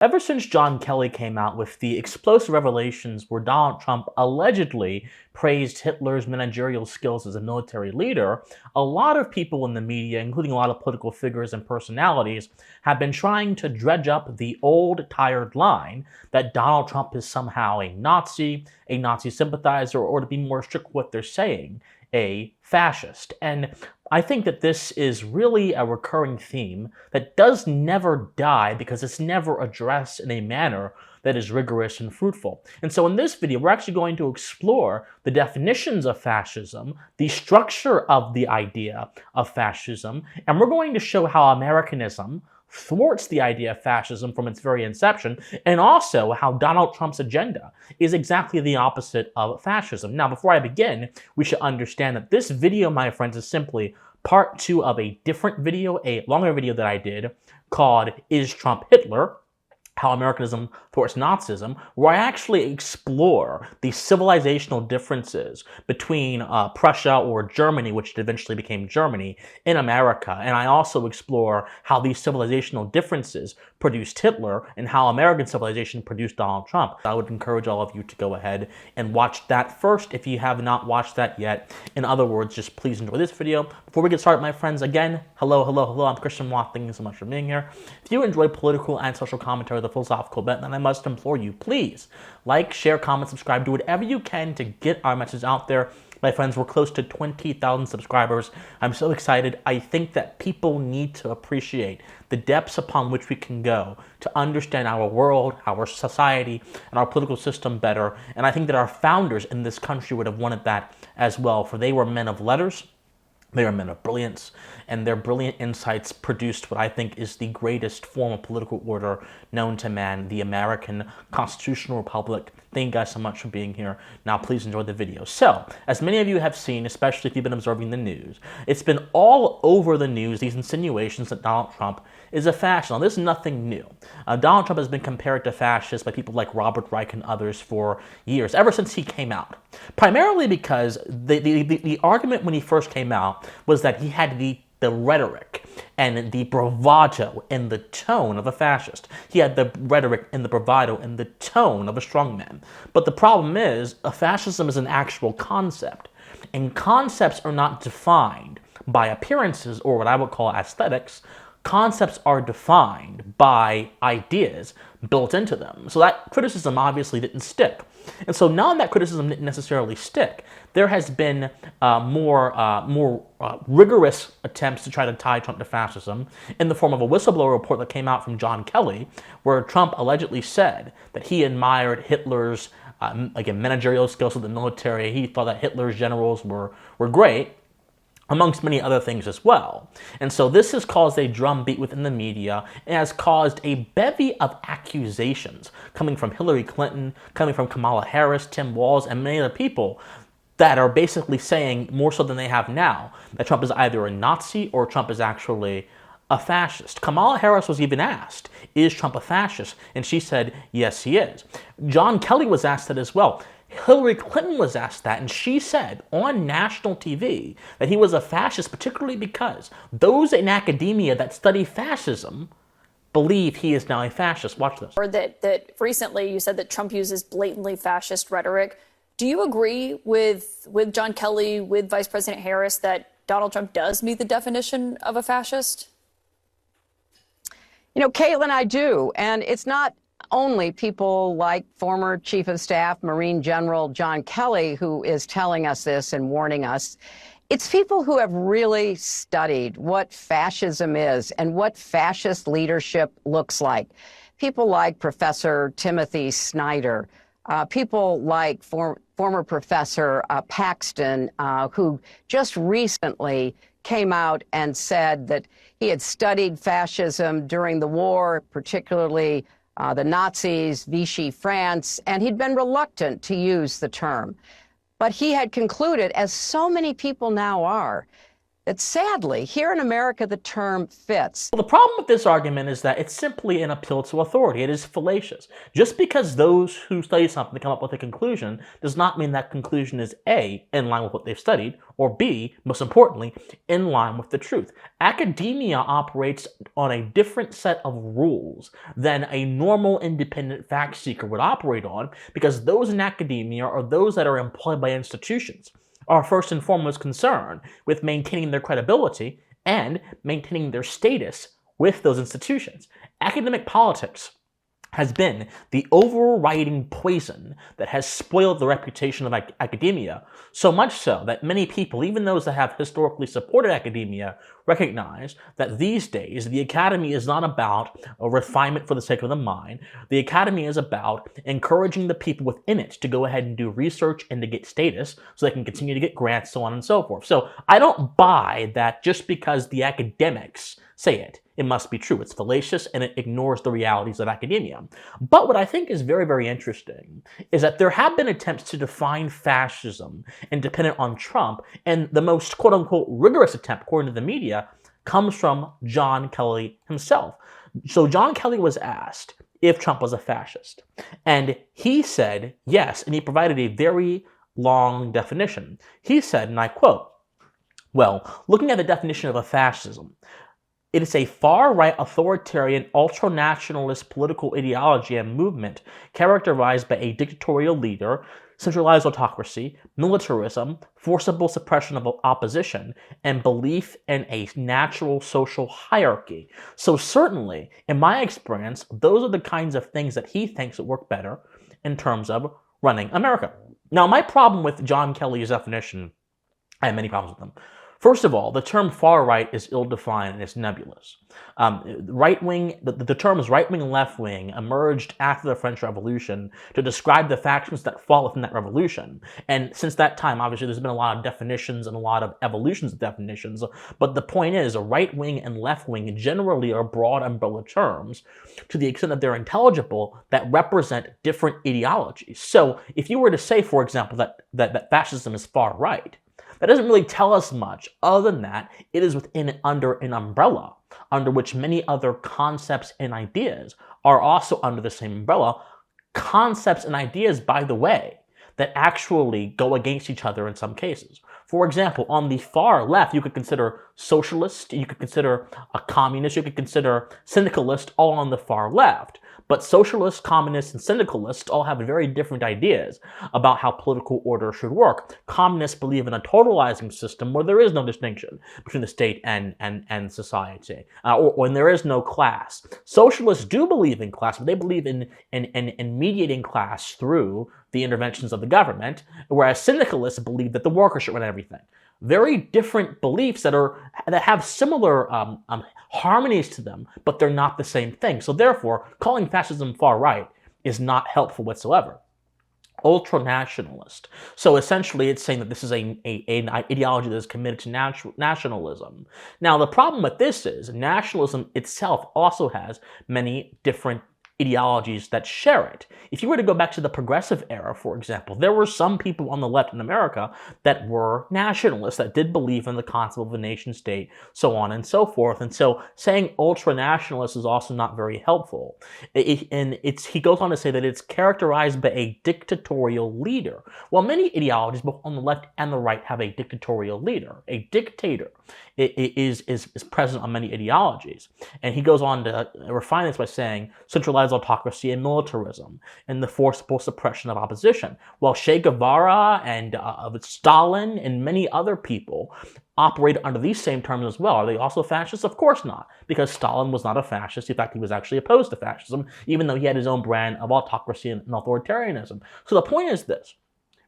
Ever since John Kelly came out with the explosive revelations where Donald Trump allegedly praised Hitler's managerial skills as a military leader, a lot of people in the media, including a lot of political figures and personalities, have been trying to dredge up the old, tired line that Donald Trump is somehow a Nazi sympathizer, or to be more strict what they're saying, a fascist. And I think that this is really a recurring theme that does never die because it's never addressed in a manner that is rigorous and fruitful. And so in this video, we're actually going to explore the definitions of fascism, the structure of the idea of fascism, and we're going to show how Americanism thwarts the idea of fascism from its very inception, and also how Donald Trump's agenda is exactly the opposite of fascism. Now, before I begin, we should understand that this video, my friends, is simply part 2 of a different video, a longer video that I did called Is Trump Hitler? How Americanism Thwarts Nazism, where I actually explore the civilizational differences between Prussia or Germany, which eventually became Germany, in America. And I also explore how these civilizational differences produced Hitler and how American civilization produced Donald Trump. I would encourage all of you to go ahead and watch that first if you have not watched that yet. In other words, just please enjoy this video. Before we get started, my friends, again, hello. I'm Christian Watt. Thank you so much for being here. If you enjoy political and social commentary, the philosophical bent, then I must implore you, please like, share, comment, subscribe, do whatever you can to get our message out there. My friends, we're close to 20,000 subscribers. I'm so excited. I think that people need to appreciate the depths upon which we can go to understand our world, our society, and our political system better. And I think that our founders in this country would have wanted that as well, for they were men of letters. They are men of brilliance, and their brilliant insights produced what I think is the greatest form of political order known to man, the American constitutional republic. Thank you guys so much for being here. Now, please enjoy the video. So, as many of you have seen, especially if you've been observing the news, it's been all over the news, these insinuations that Donald Trump is a fascist. Now, this is nothing new. Donald Trump has been compared to fascists by people like Robert Reich and others for years, ever since he came out. Primarily because the argument when he first came out was that he had the rhetoric and the bravado and the tone of a fascist. He had the rhetoric and the bravado and the tone of a strongman. But the problem is, a fascism is an actual concept, and concepts are not defined by appearances or what I would call aesthetics. Concepts are defined by ideas built into them. So that criticism obviously didn't stick. And so now that criticism didn't necessarily stick, there has been more rigorous attempts to try to tie Trump to fascism in the form of a whistleblower report that came out from John Kelly, where Trump allegedly said that he admired Hitler's managerial skills of the military. He thought that Hitler's generals were great, amongst many other things as well. And so this has caused a drumbeat within the media and has caused a bevy of accusations coming from Hillary Clinton, coming from Kamala Harris, Tim Walz, and many other people that are basically saying, more so than they have now, that Trump is either a Nazi or Trump is actually a fascist. Kamala Harris was even asked, is Trump a fascist? And she said, yes, he is. John Kelly was asked that as well. Hillary Clinton was asked that, and she said on national TV that he was a fascist, particularly because those in academia that study fascism believe he is now a fascist. Watch this. Or that recently you said that Trump uses blatantly fascist rhetoric. Do you agree with John Kelly, with Vice President Harris, that Donald Trump does meet the definition of a fascist? You know, Caitlin, I do. And it's not only people like former Chief of Staff Marine General John Kelly who is telling us this and warning us. It's people who have really studied what fascism is and what fascist leadership looks like. People like Professor Timothy Snyder, people like former Professor Paxton, who just recently came out and said that he had studied fascism during the war, particularly the Nazis, Vichy France, and he'd been reluctant to use the term. But he had concluded, as so many people now are, that sadly, here in America, the term fits. Well, the problem with this argument is that it's simply an appeal to authority. It is fallacious. Just because those who study something come up with a conclusion does not mean that conclusion is A, in line with what they've studied, or B, most importantly, in line with the truth. Academia operates on a different set of rules than a normal independent fact seeker would operate on, because those in academia are those that are employed by institutions, are first and foremost concerned with maintaining their credibility and maintaining their status with those institutions. Academic politics has been the overriding poison that has spoiled the reputation of academia, so much so that many people, even those that have historically supported academia, recognize that these days the academy is not about a refinement for the sake of the mind. The academy is about encouraging the people within it to go ahead and do research and to get status so they can continue to get grants, so on and so forth. So I don't buy that just because the academics say it must be true. It's fallacious and it ignores the realities of academia. But what I think is very, very interesting is that there have been attempts to define fascism independent on Trump, and the most quote-unquote rigorous attempt, according to the media, comes from John Kelly himself. So John Kelly was asked if Trump was a fascist, and he said yes, and he provided a very long definition. He said, and I quote, "Well, looking at the definition of a fascism, it is a far-right authoritarian ultranationalist political ideology and movement characterized by a dictatorial leader, centralized autocracy, militarism, forcible suppression of opposition, and belief in a natural social hierarchy." So certainly, in my experience, those are the kinds of things that he thinks would work better in terms of running America. Now, my problem with John Kelly's definition, I have many problems with them. First of all, the term far-right is ill-defined and it's nebulous. Right-wing, the terms right-wing and left-wing emerged after the French Revolution to describe the factions that fall within that revolution. And since that time, obviously, there's been a lot of definitions and a lot of evolutions of definitions. But the point is, right-wing and left-wing generally are broad umbrella terms to the extent that they're intelligible that represent different ideologies. So if you were to say, for example, that fascism is far-right, that doesn't really tell us much, other than that it is under an umbrella under which many other concepts and ideas are also under the same umbrella. Concepts and ideas, by the way, that actually go against each other in some cases. For example, on the far left, you could consider socialist, you could consider a communist, you could consider syndicalist, all on the far left. But socialists, communists, and syndicalists all have very different ideas about how political order should work. Communists believe in a totalizing system where there is no distinction between the state and society, or when there is no class. Socialists do believe in class, but they believe in mediating class through the interventions of the government, whereas syndicalists believe that the workers should run everything. Very different beliefs that have similar harmonies to them, but they're not the same thing. So therefore, calling fascism far right is not helpful whatsoever. Ultranationalist. So essentially, it's saying that this is an ideology that is committed to nationalism. Now, the problem with this is nationalism itself also has many different ideologies that share it. If you were to go back to the progressive era, for example, there were some people on the left in America that were nationalists, that did believe in the concept of a nation state, so on and so forth. And so saying ultra-nationalist is also not very helpful. He goes on to say that it's characterized by a dictatorial leader. Well, many ideologies, both on the left and the right, have a dictatorial leader. A dictator is present on many ideologies. And he goes on to refine this by saying centralized autocracy and militarism and the forcible suppression of opposition. Well, Che Guevara and Stalin and many other people operate under these same terms as well. Are they also fascists? Of course not, because Stalin was not a fascist. In fact, he was actually opposed to fascism, even though he had his own brand of autocracy and authoritarianism. So the point is this: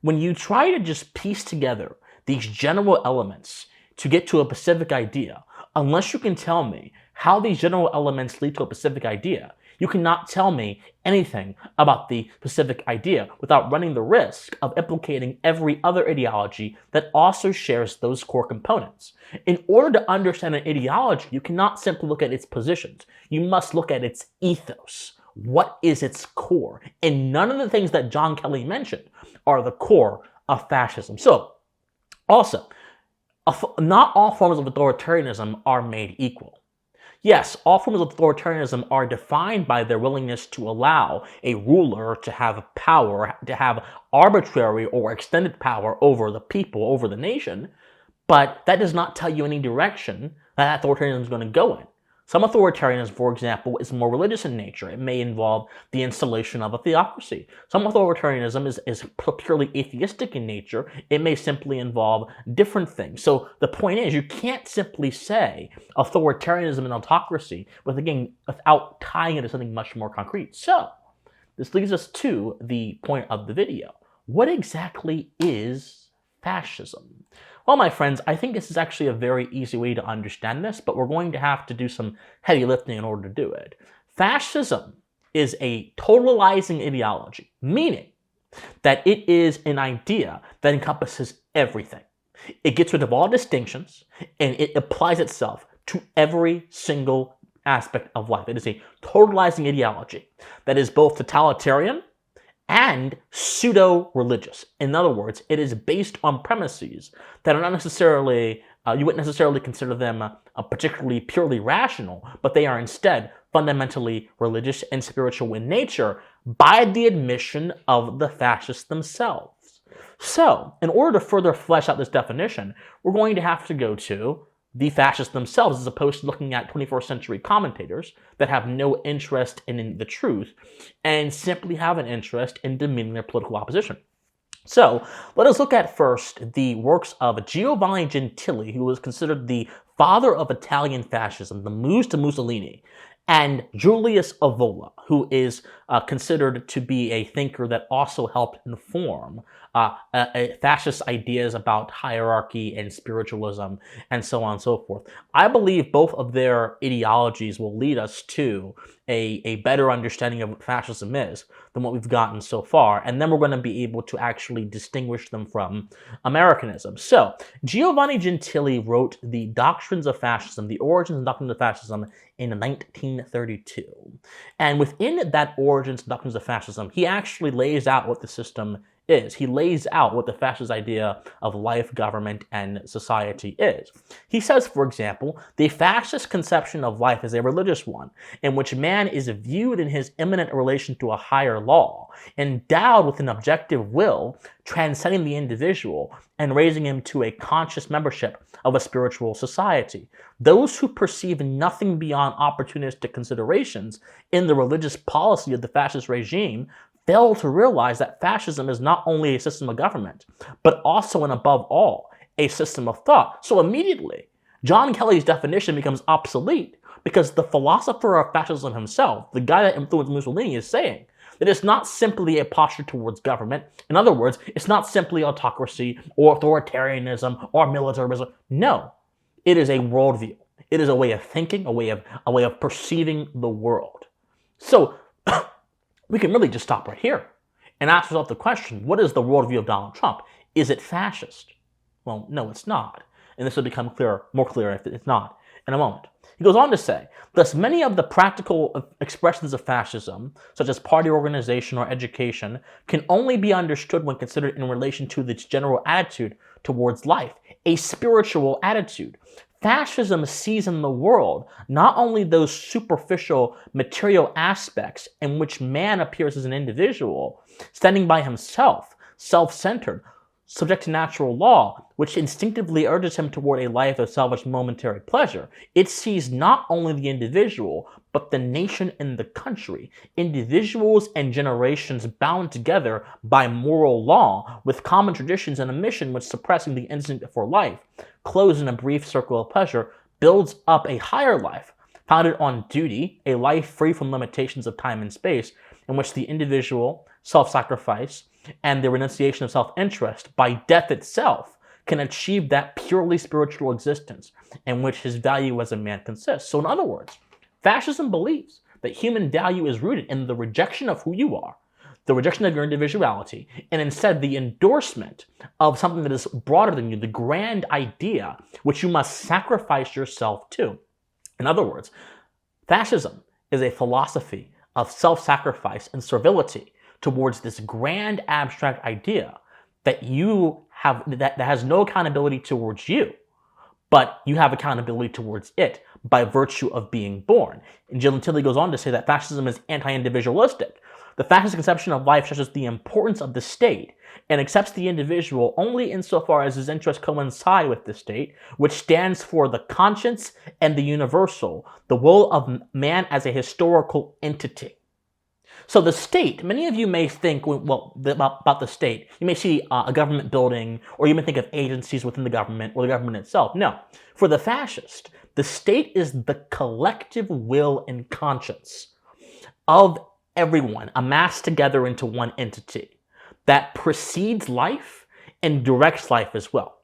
when you try to just piece together these general elements to get to a specific idea, unless you can tell me how these general elements lead to a specific idea, you cannot tell me anything about the specific idea without running the risk of implicating every other ideology that also shares those core components. In order to understand an ideology, you cannot simply look at its positions. You must look at its ethos. What is its core? And none of the things that John Kelly mentioned are the core of fascism. So, also, Not all forms of authoritarianism are made equal. Yes, all forms of authoritarianism are defined by their willingness to allow a ruler to have power, to have arbitrary or extended power over the people, over the nation, but that does not tell you any direction that authoritarianism is going to go in. Some authoritarianism, for example, is more religious in nature. It may involve the installation of a theocracy. Some authoritarianism is purely atheistic in nature. It may simply involve different things. So the point is, you can't simply say authoritarianism and autocracy without tying it to something much more concrete. So this leads us to the point of the video. What exactly is fascism? Well, my friends, I think this is actually a very easy way to understand this, but we're going to have to do some heavy lifting in order to do it. Fascism is a totalizing ideology, meaning that it is an idea that encompasses everything. It gets rid of all distinctions, and it applies itself to every single aspect of life. It is a totalizing ideology that is both totalitarian and pseudo-religious. In other words, it is based on premises that are not necessarily, you wouldn't necessarily consider them particularly purely rational, but they are instead fundamentally religious and spiritual in nature by the admission of the fascists themselves. So, in order to further flesh out this definition, we're going to have to go to the fascists themselves, as opposed to looking at 21st century commentators that have no interest in the truth and simply have an interest in demeaning their political opposition. So let us look at first the works of Giovanni Gentili, who was considered the father of Italian fascism, the muse to Mussolini, and Julius Evola, who is considered to be a thinker that also helped inform fascist ideas about hierarchy and spiritualism and so on and so forth. I believe both of their ideologies will lead us to a better understanding of what fascism is than what we've gotten so far, and then we're going to be able to actually distinguish them from Americanism. So, Giovanni Gentili wrote The Doctrines of Fascism, The Origins and Doctrines of Fascism in 1932. And within that Origins and Doctrines of Fascism, he actually lays out what the system is. He lays out what the fascist idea of life, government, and society is. He says, for example, the fascist conception of life is a religious one, in which man is viewed in his immanent relation to a higher law, endowed with an objective will, transcending the individual, and raising him to a conscious membership of a spiritual society. Those who perceive nothing beyond opportunistic considerations in the religious policy of the fascist regime fail to realize that fascism is not only a system of government, but also and above all, a system of thought. So immediately, John Kelly's definition becomes obsolete because the philosopher of fascism himself, the guy that influenced Mussolini, is saying that it's not simply a posture towards government. In other words, it's not simply autocracy or authoritarianism or militarism. No, it is a worldview. It is a way of thinking, a way of perceiving the world. So we can really just stop right here and ask ourselves the question, what is the worldview of Donald Trump? Is it fascist? Well, no, it's not. And this will become more clear if it's not in a moment. He goes on to say, thus many of the practical expressions of fascism, such as party organization or education, can only be understood when considered in relation to its general attitude towards life, a spiritual attitude. Fascism sees in the world not only those superficial material aspects in which man appears as an individual, standing by himself, self-centered, subject to natural law, which instinctively urges him toward a life of selfish momentary pleasure. It sees not only the individual, but the nation and the country, individuals and generations bound together by moral law, with common traditions and a mission which, suppressing the instinct for life, closed in a brief circle of pleasure, builds up a higher life, founded on duty, a life free from limitations of time and space, in which the individual, self-sacrifice, and the renunciation of self-interest by death itself can achieve that purely spiritual existence in which his value as a man consists. So in other words, fascism believes that human value is rooted in the rejection of who you are, the rejection of your individuality, and instead the endorsement of something that is broader than you, the grand idea which you must sacrifice yourself to. In other words, fascism is a philosophy of self-sacrifice and servility towards this grand abstract idea that you have that has no accountability towards you, but you have accountability towards it by virtue of being born. And Gentili goes on to say that fascism is anti-individualistic. The fascist conception of life stresses the importance of the state and accepts the individual only insofar as his interests coincide with the state, which stands for the conscience and the universal, the will of man as a historical entity. So the state, many of you may think, well, about the state. You may see a government building, or you may think of agencies within the government or the government itself. No. For the fascist, the state is the collective will and conscience of everyone amassed together into one entity that precedes life and directs life as well.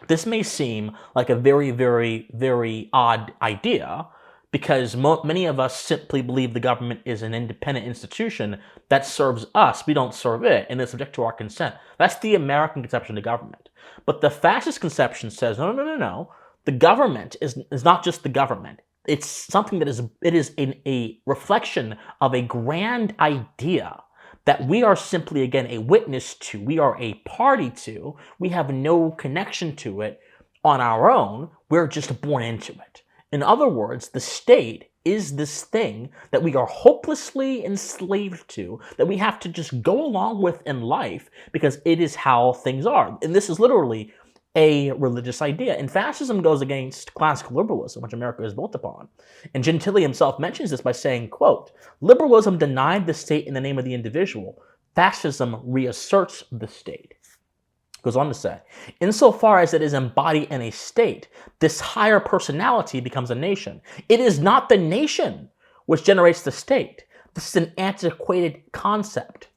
This may seem like a very, very, very odd idea, because many of us simply believe the government is an independent institution that serves us. We don't serve it, and it's subject to our consent. That's the American conception of government. But the fascist conception says, no. The government is not just the government. It's something that is a reflection of a grand idea that we are simply, again, a witness to. We are a party to. We have no connection to it on our own. We're just born into it. In other words, the state is this thing that we are hopelessly enslaved to, that we have to just go along with in life because it is how things are. And this is literally a religious idea. And fascism goes against classical liberalism, which America is built upon. And Gentili himself mentions this by saying, quote, "Liberalism denied the state in the name of the individual. Fascism reasserts the state." Goes on to say, insofar as it is embodied in a state, this higher personality becomes a nation. It is not the nation which generates the state. This is an antiquated concept.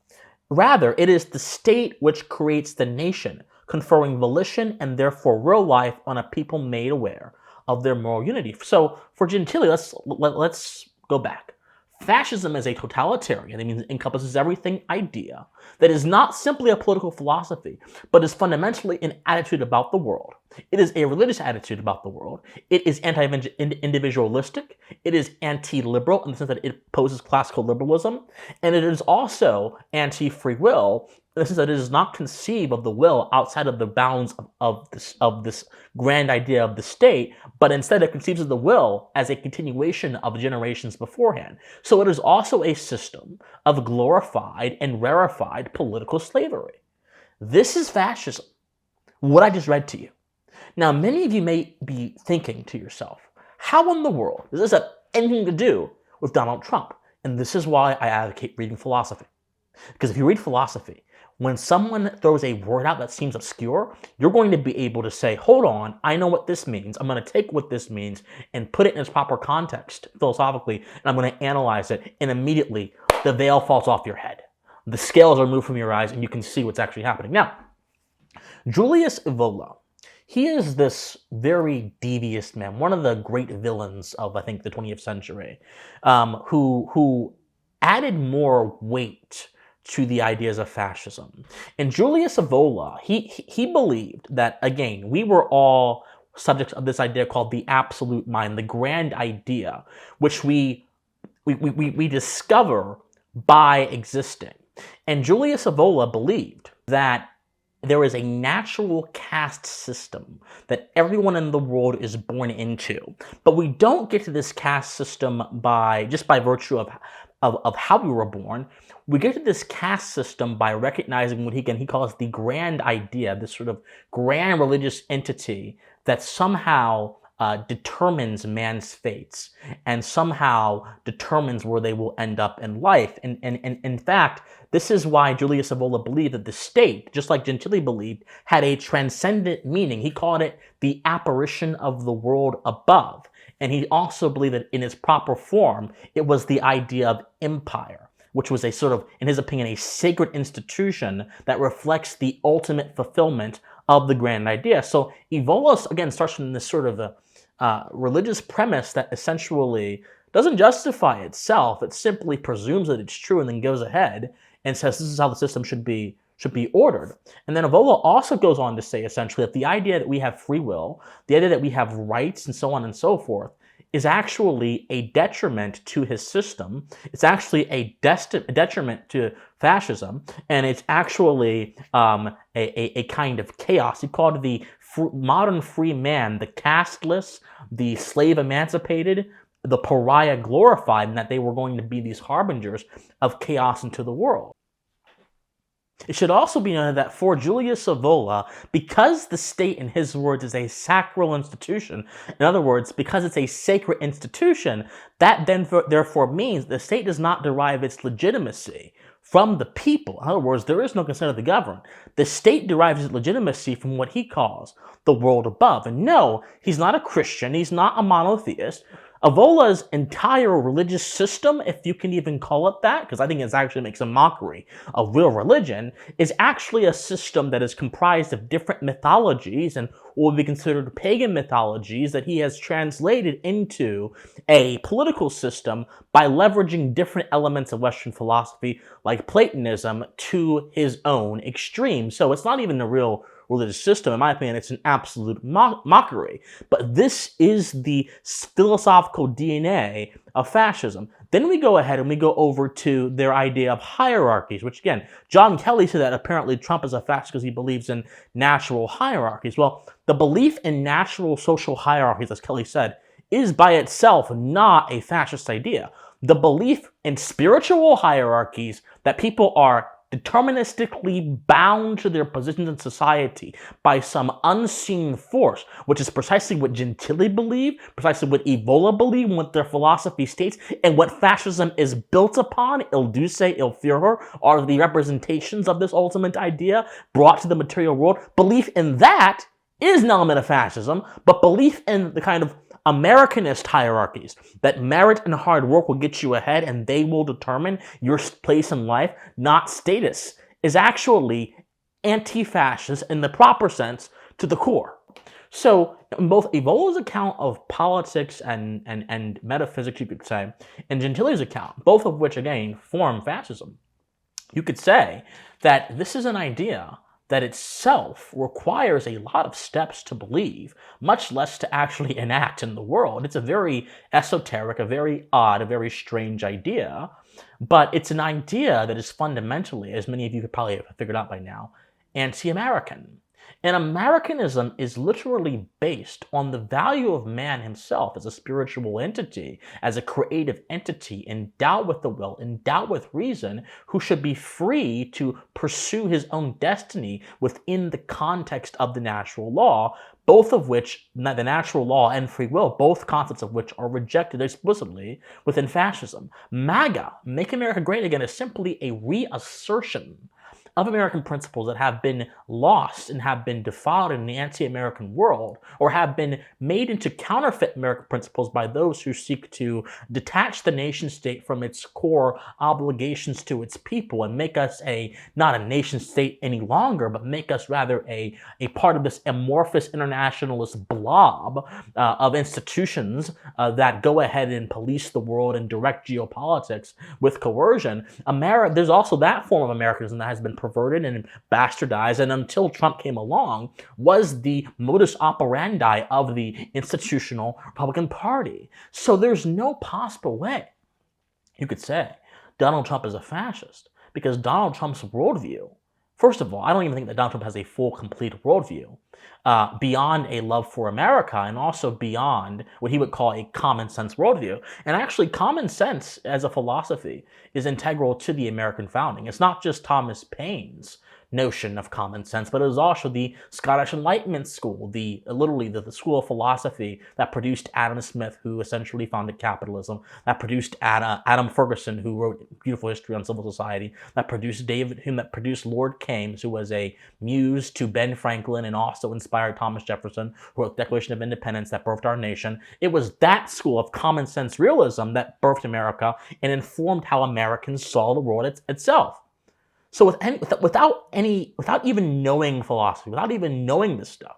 Rather, it is the state which creates the nation, conferring volition and therefore real life on a people made aware of their moral unity. So for Gentili, let's go back. Fascism is a totalitarian, it means it encompasses everything, idea that is not simply a political philosophy, but is fundamentally an attitude about the world. It is a religious attitude about the world. It is anti-individualistic. It is anti-liberal in the sense that it opposes classical liberalism. And it is also anti-free will in the sense that it does not conceive of the will outside of the bounds of this grand idea of the state, but instead it conceives of the will as a continuation of generations beforehand. So it is also a system of glorified and rarefied political slavery. This is fascism, what I just read to you. Now, many of you may be thinking to yourself, how in the world does this have anything to do with Donald Trump? And this is why I advocate reading philosophy. Because if you read philosophy, when someone throws a word out that seems obscure, you're going to be able to say, hold on, I know what this means. I'm going to take what this means and put it in its proper context philosophically, and I'm going to analyze it, and immediately the veil falls off your head. The scales are removed from your eyes, and you can see what's actually happening. Now, Julius Evola, he is this very devious man, one of the great villains of, I think, the 20th century, who added more weight to the ideas of fascism. And Julius Evola, he believed that, again, we were all subjects of this idea called the absolute mind, the grand idea, which we discover by existing. And Julius Evola believed that there is a natural caste system that everyone in the world is born into. But we don't get to this caste system by virtue of how we were born. We get to this caste system by recognizing what he calls the grand idea, this sort of grand religious entity that somehow determines man's fates and somehow determines where they will end up in life. And in fact, this is why Julius Evola believed that the state, just like Gentili believed, had a transcendent meaning. He called it the apparition of the world above. And he also believed that in its proper form, it was the idea of empire, which was a sort of, in his opinion, a sacred institution that reflects the ultimate fulfillment of the grand idea. So Evola, again, starts from this sort of religious premise that essentially doesn't justify itself. It simply presumes that it's true and then goes ahead and says this is how the system should be ordered. And then Evola also goes on to say essentially that the idea that we have free will, the idea that we have rights and so on and so forth, is actually a detriment to his system. It's actually a detriment to fascism, and it's actually a kind of chaos. He called it the modern free man, the casteless, the slave emancipated, the pariah glorified, and that they were going to be these harbingers of chaos into the world. It should also be noted that for Julius Evola, because the state, in his words, is a sacral institution, in other words, because it's a sacred institution, that then therefore means the state does not derive its legitimacy from the people. In other words, there is no consent of the governed. The state derives its legitimacy from what he calls the world above. And no, he's not a Christian, he's not a monotheist. Evola's entire religious system, if you can even call it that, because I think it actually makes a mockery of real religion, is actually a system that is comprised of different mythologies and what would be considered pagan mythologies that he has translated into a political system by leveraging different elements of Western philosophy, like Platonism, to his own extreme. So it's not even a real religious system. In my opinion, it's an absolute mockery. But this is the philosophical DNA of fascism. Then we go ahead and we go over to their idea of hierarchies, which again, John Kelly said that apparently Trump is a fascist because he believes in natural hierarchies. Well, the belief in natural social hierarchies, as Kelly said, is by itself not a fascist idea. The belief in spiritual hierarchies, that people are deterministically bound to their positions in society by some unseen force, which is precisely what Gentili believed, precisely what Evola believed, what their philosophy states, and what fascism is built upon. Il Duce, Il Führer are the representations of this ultimate idea brought to the material world. Belief in that is an element of fascism, but belief in the kind of Americanist hierarchies, that merit and hard work will get you ahead and they will determine your place in life, not status, is actually anti-fascist in the proper sense to the core. So in both Evola's account of politics and metaphysics, you could say, and Gentili's account, both of which again form fascism, you could say that this is an idea that itself requires a lot of steps to believe, much less to actually enact in the world. It's a very esoteric, a very odd, a very strange idea, but it's an idea that is fundamentally, as many of you could probably have figured out by now, anti-American. And Americanism is literally based on the value of man himself as a spiritual entity, as a creative entity, endowed with the will, endowed with reason, who should be free to pursue his own destiny within the context of the natural law, both of which, the natural law and free will, both concepts of which are rejected explicitly within fascism. MAGA, Make America Great Again, is simply a reassertion of American principles that have been lost and have been defiled in the anti-American world, or have been made into counterfeit American principles by those who seek to detach the nation state from its core obligations to its people and make us not a nation state any longer, but make us rather a part of this amorphous internationalist blob of institutions that go ahead and police the world and direct geopolitics with coercion. There's also that form of Americanism that has been perverted and bastardized, and until Trump came along, was the modus operandi of the institutional Republican Party. So there's no possible way you could say Donald Trump is a fascist, because Donald Trump's worldview, first of all, I don't even think that Donald Trump has a full, complete worldview beyond a love for America, and also beyond what he would call a common sense worldview. And actually, common sense as a philosophy is integral to the American founding. It's not just Thomas Paine's notion of common sense, but it was also the Scottish Enlightenment school, literally the school of philosophy that produced Adam Smith, who essentially founded capitalism, that produced Adam Ferguson, who wrote Beautiful History on Civil Society, that produced David Hume, that produced Lord Keynes, who was a muse to Ben Franklin and also inspired Thomas Jefferson, who wrote the Declaration of Independence that birthed our nation. It was that school of common sense realism that birthed America and informed how Americans saw the world itself. So without even knowing philosophy, without even knowing this stuff,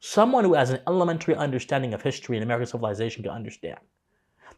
someone who has an elementary understanding of history and American civilization can understand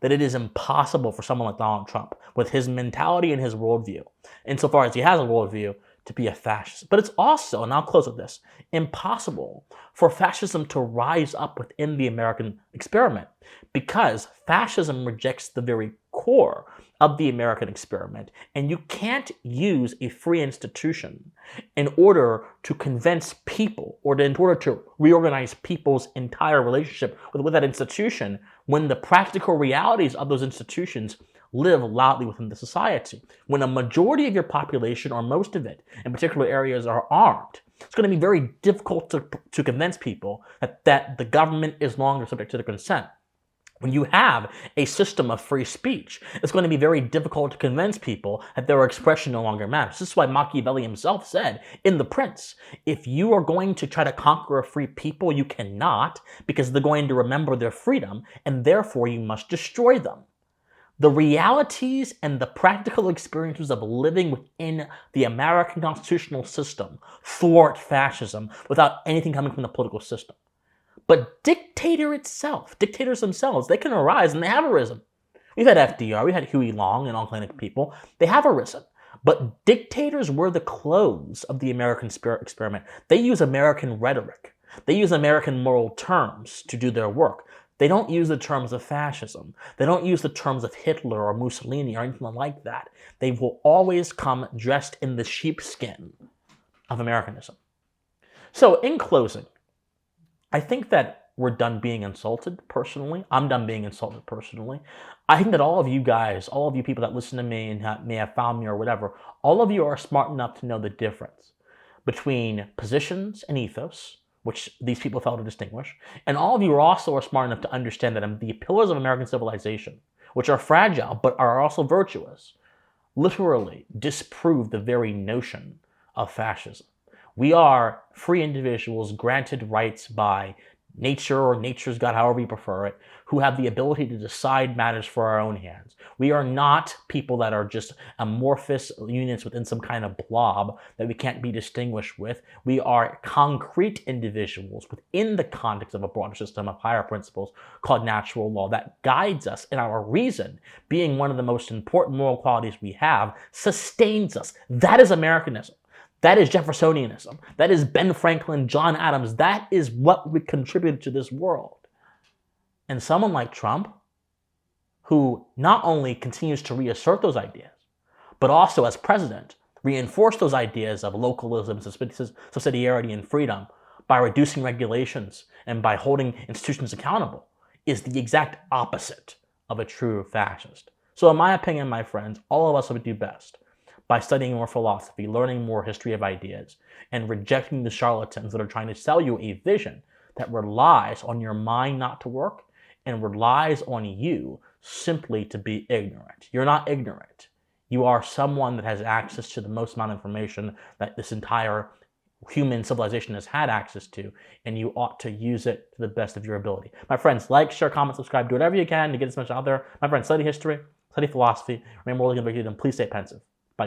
that it is impossible for someone like Donald Trump, with his mentality and his worldview, insofar as he has a worldview, to be a fascist. But it's also, and I'll close with this, impossible for fascism to rise up within the American experiment, because fascism rejects the very core of the American experiment, and you can't use a free institution in order to convince people or in order to reorganize people's entire relationship with that institution when the practical realities of those institutions live loudly within the society. When a majority of your population, or most of it, in particular areas, are armed, it's going to be very difficult to convince people that the government is no longer subject to their consent. When you have a system of free speech, it's going to be very difficult to convince people that their expression no longer matters. This is why Machiavelli himself said in The Prince, if you are going to try to conquer a free people, you cannot, because they're going to remember their freedom, and therefore you must destroy them. The realities and the practical experiences of living within the American constitutional system thwart fascism without anything coming from the political system. But dictators themselves, they can arise, and they have arisen. We've had FDR, we've had Huey Long and all kinds of people. They have arisen. But dictators were the close of the American experiment. They use American rhetoric. They use American moral terms to do their work. They don't use the terms of fascism. They don't use the terms of Hitler or Mussolini or anything like that. They will always come dressed in the sheepskin of Americanism. So in closing, I think that we're done being insulted personally. I'm done being insulted personally. I think that all of you guys, all of you people that listen to me and may have found me or whatever, all of you are smart enough to know the difference between positions and ethos, which these people fail to distinguish. And all of you are also smart enough to understand that the pillars of American civilization, which are fragile but are also virtuous, literally disprove the very notion of fascism. We are free individuals granted rights by nature or nature's God, however you prefer it, who have the ability to decide matters for our own hands. We are not people that are just amorphous units within some kind of blob that we can't be distinguished with. We are concrete individuals within the context of a broader system of higher principles called natural law that guides us, and our reason, being one of the most important moral qualities we have, sustains us. That is Americanism. That is Jeffersonianism. That is Ben Franklin, John Adams. That is what we contributed to this world. And someone like Trump, who not only continues to reassert those ideas, but also as president, reinforce those ideas of localism, subsidiarity, and freedom by reducing regulations and by holding institutions accountable, is the exact opposite of a true fascist. So in my opinion, my friends, all of us would do best by studying more philosophy, learning more history of ideas, and rejecting the charlatans that are trying to sell you a vision that relies on your mind not to work and relies on you simply to be ignorant. You're not ignorant. You are someone that has access to the most amount of information that this entire human civilization has had access to, and you ought to use it to the best of your ability. My friends, like, share, comment, subscribe, do whatever you can to get this message out there. My friends, study history, study philosophy, remain morally convicted, and please stay pensive.